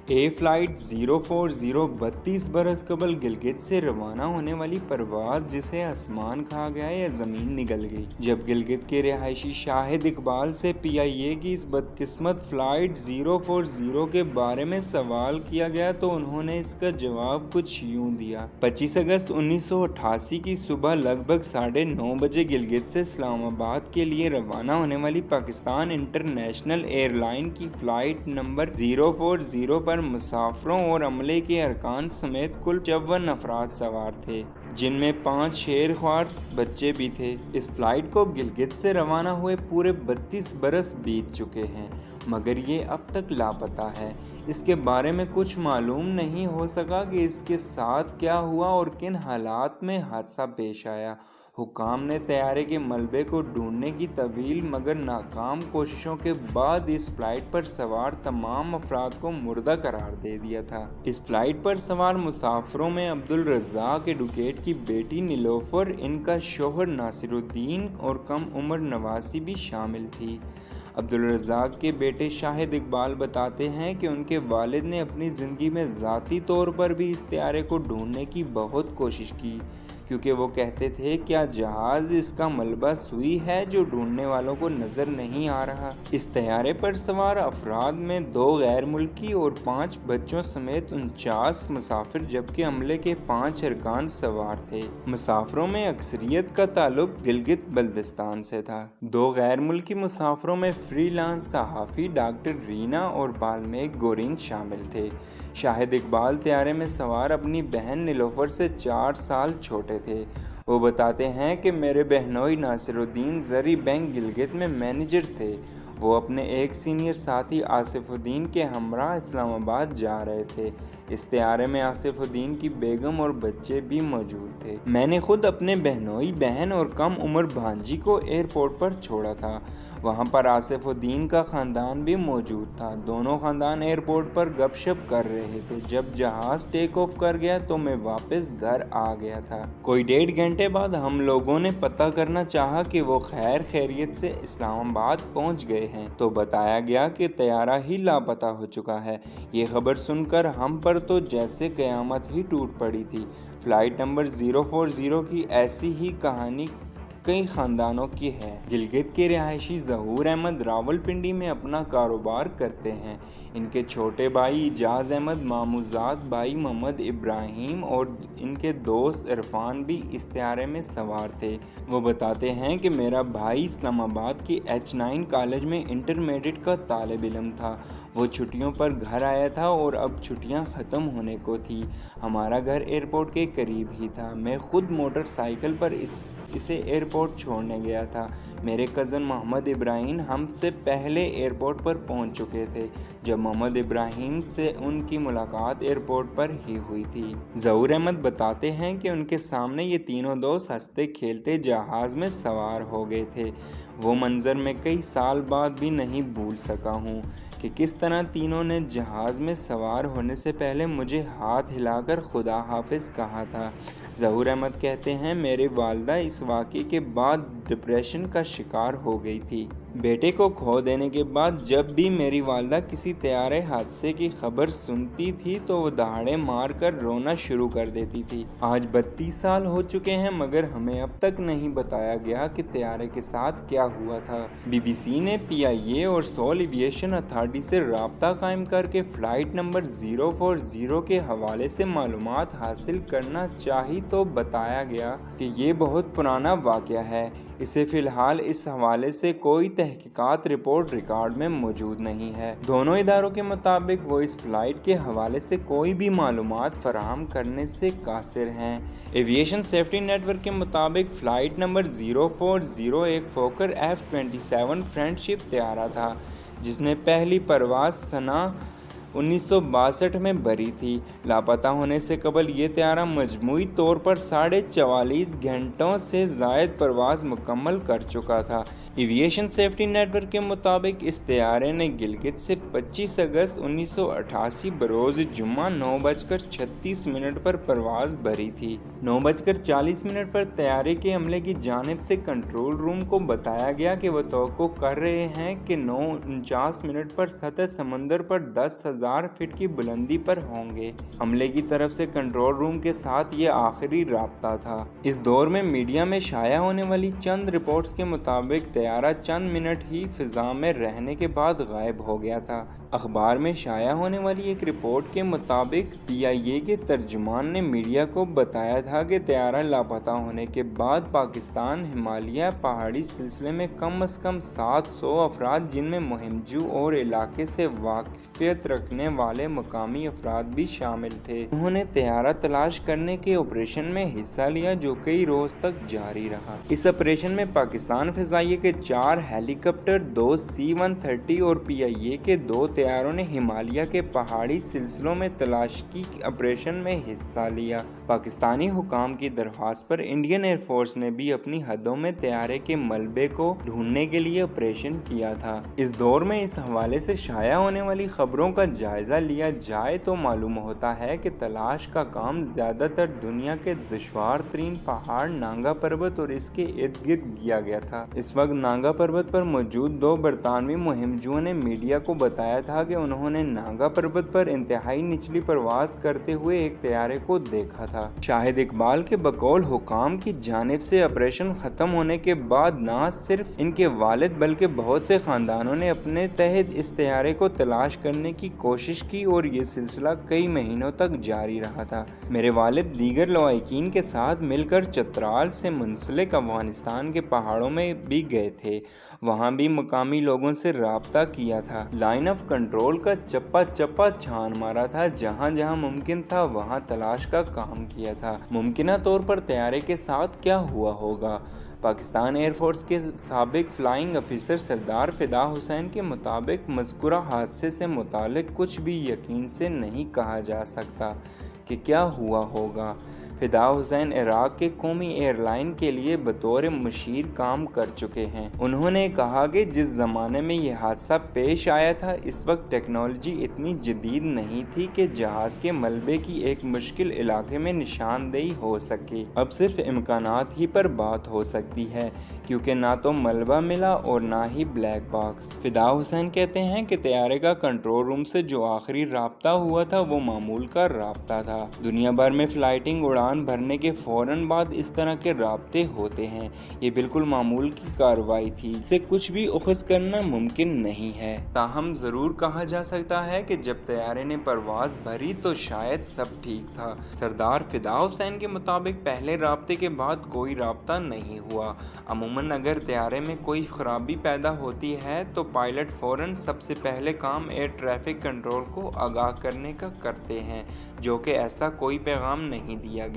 Flight 040 32 बरस कबल गिलगित से रवाना होने वाली परवाज जिसे आसमान खा गया या ज़मीन निगल गई। जब गिलगित के रिहायशी शाहिद इकबाल से PIA की इस बदकिस्मत फ़्लाइट 040 के बारे में सवाल किया गया तो उन्होंने इसका जवाब कुछ यूँ दिया। 25 अगस्त 1988 की सुबह लगभग 9:30 बजे गिलगित से इस्लामाबाद के लिए रवाना होने वाली पाकिस्तान इंटरनेशनल एयरलाइन की फ़्लाइट नंबर 040 पर मुसाफरों और अमले के अरकान समेत कुल 54 अफराद सवार थे, जिनमें 5 शेरख्वार बच्चे भी थे। इस फ्लाइट को गिलगित से रवाना हुए पूरे 32 बरस बीत चुके हैं, मगर ये अब तक लापता है। इसके बारे में कुछ मालूम नहीं हो सका कि इसके साथ क्या हुआ और किन हालात में हादसा पेश आया। हुक्काम ने तैयारे के मलबे को ढूंढने की तवील मगर नाकाम कोशिशों के बाद इस फ्लाइट पर सवार तमाम अफराद को मुर्दा करार दे दिया था। इस फ्लाइट पर सवार मुसाफरों में अब्दुल रज़ाक एडवोकेट की बेटी नीलोफर, इनका शौहर नासिरुद्दीन और कम उम्र नवासी भी शामिल थी। अब्दुल रज़ाक के बेटे शाहिद इकबाल बताते हैं कि उनके वालिद ने अपनी ज़िंदगी में ज़ाती तौर पर भी इस तैयारे को ढूंढने की बहुत कोशिश की, क्योंकि वो कहते थे क्या जहाज़ इसका मलबा सुई है जो ढूंढने वालों को नज़र नहीं आ रहा। इस तैयारे पर सवार अफराद में 2 गैर मुल्की और 5 बच्चों समेत 49 मुसाफिर जबकि अमले के 5 अरकान सवार थे। मुसाफरों में अक्सरियत का ताल्लुक गिलगित बल्दिस्तान से था। 2 गैर मुल्की मुसाफरों में फ्रीलांस सहाफ़ी डॉक्टर रीना और बाल्मेक गोरिन शामिल थे। शाहिद इकबाल तैयारे में सवार अपनी बहन नीलोफर से 4 साल छोटे थे। वो बताते हैं कि मेरे बहनोई नासिरुद्दीन ज़री बैंक गिलगित में मैनेजर थे। वो अपने एक सीनियर साथी आसिफुद्दीन के हमरा इस्लामाबाद जा रहे थे। इस तैयारे में आसिफुद्दीन की बेगम और बच्चे भी मौजूद थे। मैंने खुद अपने बहनोई बहन और कम उम्र भांजी को एयरपोर्ट पर छोड़ा था। वहाँ पर आसिफुद्दीन का ख़ानदान भी मौजूद था। दोनों ख़ानदान एयरपोर्ट पर गपशप कर रहे थे। जब जहाज़ टेक ऑफ कर गया तो मैं वापस घर आ गया था। कोई 1.5 घंटे बाद हम लोगों ने पता करना चाहा कि वो खैर खैरियत से इस्लामाबाद पहुँच गए हैं, तो बताया गया कि तैयारा ही लापता हो चुका है। ये खबर सुनकर हम पर तो जैसे क़यामत ही टूट पड़ी थी। फ़्लाइट नंबर 040 की ऐसी ही कहानी कई ख़ानदानों की है। गिलगित के रिहायशी ज़हूर अहमद रावलपिंडी में अपना कारोबार करते हैं। इनके छोटे भाई इजाज़ अहमद, मामूज़ाद भाई मोहम्मद इब्राहिम और इनके दोस्त इरफान भी इस तैयारे में सवार थे। वो बताते हैं कि मेरा भाई इस्लामाबाद के H9 कॉलेज में इंटरमीडिएट का तालिब इल्म था। वो छुट्टियों पर घर आया था और अब छुट्टियां ख़त्म होने को थी। हमारा घर एयरपोर्ट के करीब ही था। मैं खुद मोटरसाइकिल पर इसे एयरपोर्ट छोड़ने गया था। मेरे कज़न मोहम्मद इब्राहिम हमसे पहले एयरपोर्ट पर पहुंच चुके थे जब मोहम्मद इब्राहिम से उनकी मुलाकात एयरपोर्ट पर ही हुई थी। ज़हूर अहमद बताते हैं कि उनके सामने ये तीनों दोस्त हंसते खेलते जहाज़ में सवार हो गए थे। वो मंज़र मैं कई साल बाद भी नहीं भूल सका हूँ कि किस तरह तीनों ने जहाज़ में सवार होने से पहले मुझे हाथ हिलाकर खुदा हाफिज़ कहा था। ज़हूर अहमद कहते हैं मेरी वालिदा इस वाक़े के बाद डिप्रेशन का शिकार हो गई थी। बेटे को खो देने के बाद जब भी मेरी वालिदा किसी तैयारे हादसे की खबर सुनती थी तो वो दहाड़े मार कर रोना शुरू कर देती थी। आज 32 साल हो चुके हैं मगर हमें अब तक नहीं बताया गया कि तैयारे के साथ क्या हुआ था। BBC ने PIA और सोल एविएशन अथॉरिटी से राब्ता कायम करके फ़्लाइट नंबर 040 के हवाले से मालूमात हासिल करना चाही तो बताया गया कि ये बहुत पुराना वाक़या है। इसे फ़िलहाल इस हवाले से कोई तहकीकात रिपोर्ट रिकॉर्ड में मौजूद नहीं है। दोनों इदारों के मुताबिक वो इस फ़्लाइट के हवाले से कोई भी मालूमात फराहम करने से कासिर हैं। एविएशन सेफ्टी नेटवर्क के मुताबिक फ़्लाइट नंबर 040 एक फोकर F-27 फ्रेंडशिप तैयारा था जिसने पहली परवाज़ सना 1962 में भरी थी। लापता होने से कबल ये तैयारा मजमूई तौर पर 44.5 घंटों से ज़ायद परवाज़ मुकम्मल कर चुका था। ایویشن سیفٹی نیٹ ورک کے مطابق اس طیارے نے گلگت سے 25 اگست 1988 بروز جمعہ 9:36 پر پرواز بھری تھی۔ 9:40 پر طیارے کے عملے کی جانب سے کنٹرول روم کو بتایا گیا کہ وہ توقع کر رہے ہیں کہ 9:49 پر سطح سمندر پر 10,000 فٹ کی بلندی پر ہوں گے۔ عملے کی طرف سے کنٹرول روم کے ساتھ یہ آخری رابطہ تھا۔ اس دور میں میڈیا میں شائع ہونے والی چند رپورٹس کے مطابق طیارہ چند منٹ ہی فضا میں رہنے کے بعد غائب ہو گیا تھا۔ اخبار میں شائع ہونے والی ایک رپورٹ کے مطابق PIA کے ترجمان نے میڈیا کو بتایا تھا کہ طیارہ لاپتہ ہونے کے بعد پاکستان ہمالیہ پہاڑی سلسلے میں کم از کم 700 افراد جن میں مہم جو اور علاقے سے واقفیت رکھنے والے مقامی افراد بھی شامل تھے، انہوں نے طیارہ تلاش کرنے کے آپریشن میں حصہ لیا جو کئی روز تک جاری رہا۔ اس آپریشن میں پاکستان فضائیہ کے 4 ہیلی کاپٹر، 2 C-130 اور PIA کے 2 طیاروں نے ہمالیہ کے پہاڑی سلسلوں میں تلاشی آپریشن میں حصہ لیا۔ پاکستانی حکام کی درخواست پر انڈین ایئر فورس نے بھی اپنی حدوں میں طیارے کے ملبے کو ڈھونڈنے کے لیے آپریشن کیا تھا۔ اس دور میں اس حوالے سے شائع ہونے والی خبروں کا جائزہ لیا جائے تو معلوم ہوتا ہے کہ تلاش کا کام زیادہ تر دنیا کے دشوار ترین پہاڑ نانگا پربت اور اس کے ارد گرد کیا گیا تھا۔ اس وقت نانگا پربت پر موجود 2 برطانوی مہمجوؤں نے میڈیا کو بتایا تھا کہ انہوں نے نانگا پربت پر انتہائی نچلی پرواز کرتے ہوئے ایک طیارے کو دیکھا تھا۔ شاہد اقبال کے بقول حکام کی جانب سے آپریشن ختم ہونے کے بعد نہ صرف ان کے والد بلکہ بہت سے خاندانوں نے اپنے تحت اس طیارے کو تلاش کرنے کی کوشش کی اور یہ سلسلہ کئی مہینوں تک جاری رہا تھا۔ میرے والد دیگر لواحقین کے ساتھ مل کر چترال سے منسلک افغانستان کے پہاڑوں میں بھی گئے تھے، وہاں بھی مقامی لوگوں سے رابطہ کیا تھا، لائن آف کنٹرول کا چپا چپا چھان مارا تھا، جہاں جہاں ممکن تھا وہاں تلاش کا کام کیا تھا۔ ممکنہ طور پر طیارے کے ساتھ کیا ہوا ہوگا؟ پاکستان ایئر فورس کے سابق فلائنگ افسر سردار فدا حسین کے مطابق مذکورہ حادثے سے متعلق کچھ بھی یقین سے نہیں کہا جا سکتا کہ کیا ہوا ہوگا۔ فدا حسین عراق کے قومی ایئر لائن کے لیے بطور مشیر کام کر چکے ہیں۔ انہوں نے کہا کہ جس زمانے میں یہ حادثہ پیش آیا تھا اس وقت ٹیکنالوجی اتنی جدید نہیں تھی کہ جہاز کے ملبے کی ایک مشکل علاقے میں نشاندہی ہو سکے۔ اب صرف امکانات ہی پر بات ہو سکتی ہے کیونکہ نہ تو ملبہ ملا اور نہ ہی بلیک باکس۔ فدا حسین کہتے ہیں کہ طیارے کا کنٹرول روم سے جو آخری رابطہ ہوا تھا وہ معمول کا رابطہ تھا۔ دنیا بھر میں فلائٹنگ اڑان بھرنے کے فوراً بعد اس طرح کے رابطے ہوتے ہیں، یہ بالکل معمول کی کارروائی تھی، اس سے کچھ بھی اخذ کرنا ممکن نہیں ہے۔ تاہم ضرور کہا جا سکتا ہے کہ جب طیارے نے پرواز بھری تو شاید سب ٹھیک تھا۔ سردار فدا حسین کے مطابق پہلے رابطے کے بعد کوئی رابطہ نہیں ہوا۔ عموماً اگر طیارے میں کوئی خرابی پیدا ہوتی ہے تو پائلٹ فوراً سب سے پہلے کام ایئر ٹریفک کنٹرول کو آگاہ کرنے کا کرتے ہیں، جو کہ ایسا کوئی پیغام نہیں دیا گیا۔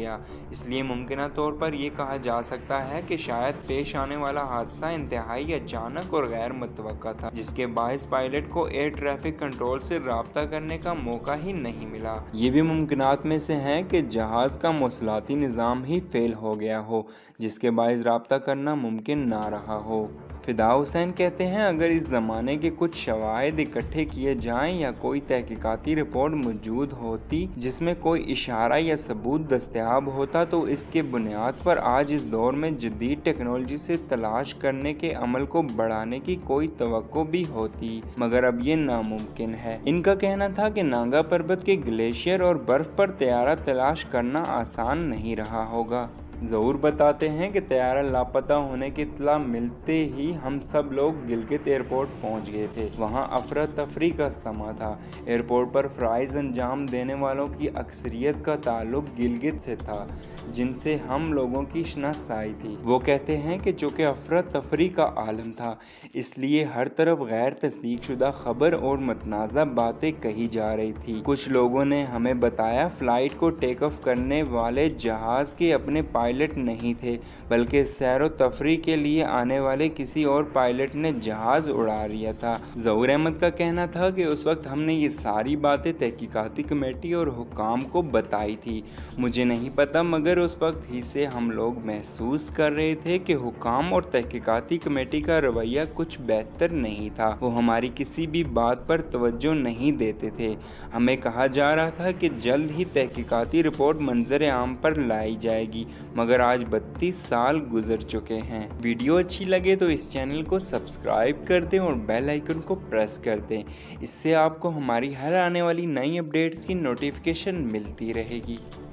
اس لیے ممکنہ طور پر یہ کہا جا سکتا ہے کہ شاید پیش آنے والا حادثہ انتہائی اچانک اور غیر متوقع تھا، جس کے باعث پائلٹ کو ایئر ٹریفک کنٹرول سے رابطہ کرنے کا موقع ہی نہیں ملا۔ یہ بھی ممکنات میں سے ہے کہ جہاز کا مواصلاتی نظام ہی فیل ہو گیا ہو، جس کے باعث رابطہ کرنا ممکن نہ رہا ہو۔ فدا حسین کہتے ہیں اگر اس زمانے کے کچھ شواہد اکٹھے کیے جائیں یا کوئی تحقیقاتی رپورٹ موجود ہوتی جس میں کوئی اشارہ یا ثبوت دستیاب ہوتا تو اس کے بنیاد پر آج اس دور میں جدید ٹیکنالوجی سے تلاش کرنے کے عمل کو بڑھانے کی کوئی توقع بھی ہوتی، مگر اب یہ ناممکن ہے۔ ان کا کہنا تھا کہ نانگا پربت کے گلیشیئر اور برف پر طیارہ تلاش کرنا آسان نہیں رہا ہوگا۔ ظہور بتاتے ہیں کہ طیارہ لاپتہ ہونے کی اطلاع ملتے ہی ہم سب لوگ گلگت ایئرپورٹ پہنچ گئے تھے۔ وہاں افراتفری کا سما تھا۔ ایئرپورٹ پر فرائض انجام دینے والوں کی اکثریت کا تعلق گلگت سے تھا، جن سے ہم لوگوں کی شناسائی تھی۔ وہ کہتے ہیں کہ چونکہ افراتفری کا عالم تھا اس لیے ہر طرف غیر تصدیق شدہ خبر اور متنازع باتیں کہی جا رہی تھی۔ کچھ لوگوں نے ہمیں بتایا فلائٹ کو ٹیک آف کرنے والے جہاز کے اپنے पायलट नहीं थे, बल्कि सैर व तफरी के लिए आने वाले किसी और पायलट ने जहाज उड़ा लिया था। ज़हूर अहमद का कहना था कि उस वक्त हमने ये सारी बातें तहकीकाती कमेटी और हुकाम को बताई थी। मुझे नहीं पता, मगर उस वक्त ही से हम लोग महसूस कर रहे थे कि हुकाम और तहकीकाती कमेटी का रवैया कुछ बेहतर नहीं था। वो हमारी किसी भी बात पर तवज्जो नहीं देते थे। हमें कहा जा रहा था कि जल्द ही तहकीकाती रिपोर्ट मंजर आम पर लाई जाएगी, मगर आज 32 साल गुजर चुके हैं। वीडियो अच्छी लगे तो इस चैनल को सब्सक्राइब कर दें और बेल आइकन को प्रेस कर दें। इससे आपको हमारी हर आने वाली नई अपडेट्स की नोटिफिकेशन मिलती रहेगी।